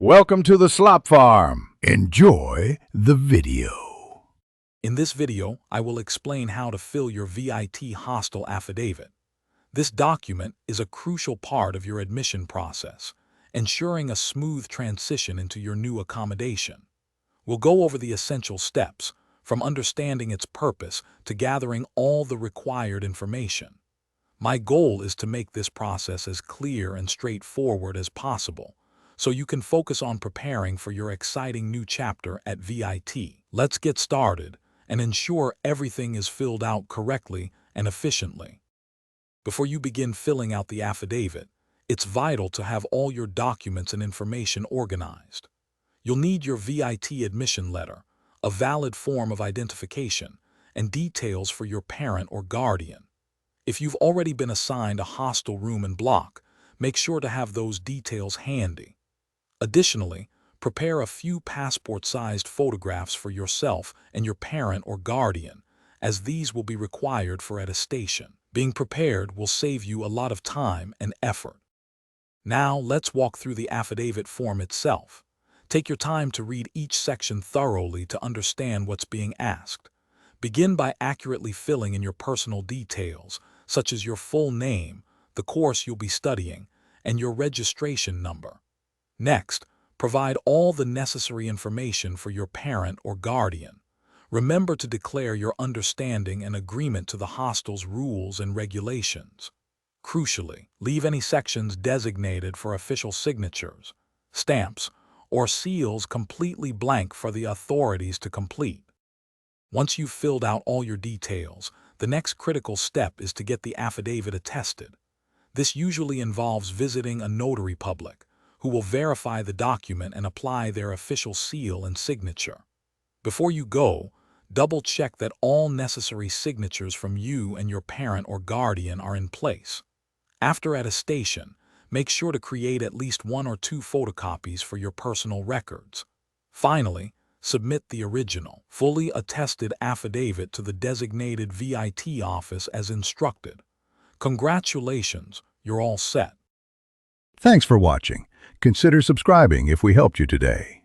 Welcome to the Slop Farm. Enjoy the video. In this video, I will explain how to fill your VIT Hostel Affidavit. This document is a crucial part of your admission process, ensuring a smooth transition into your new accommodation. We'll go over the essential steps, from understanding its purpose to gathering all the required information. My goal is to make this process as clear and straightforward as possible, so you can focus on preparing for your exciting new chapter at VIT. Let's get started and ensure everything is filled out correctly and efficiently. Before you begin filling out the affidavit, it's vital to have all your documents and information organized. You'll need your VIT admission letter, a valid form of identification, and details for your parent or guardian. If you've already been assigned a hostel room and block, make sure to have those details handy. Additionally, prepare a few passport-sized photographs for yourself and your parent or guardian, as these will be required for attestation. Being prepared will save you a lot of time and effort. Now, let's walk through the affidavit form itself. Take your time to read each section thoroughly to understand what's being asked. Begin by accurately filling in your personal details, such as your full name, the course you'll be studying, and your registration number. Next, provide all the necessary information for your parent or guardian. Remember to declare your understanding and agreement to the hostel's rules and regulations. Crucially, leave any sections designated for official signatures, stamps, or seals completely blank for the authorities to complete. Once you've filled out all your details, the next critical step is to get the affidavit attested. This usually involves visiting a notary public, who will verify the document and apply their official seal and signature. Before you go, double-check that all necessary signatures from you and your parent or guardian are in place. After attestation, make sure to create at least 1 or 2 photocopies for your personal records. Finally, submit the original, fully attested affidavit to the designated VIT office as instructed. Congratulations, you're all set. Thanks for watching. Consider subscribing if we helped you today.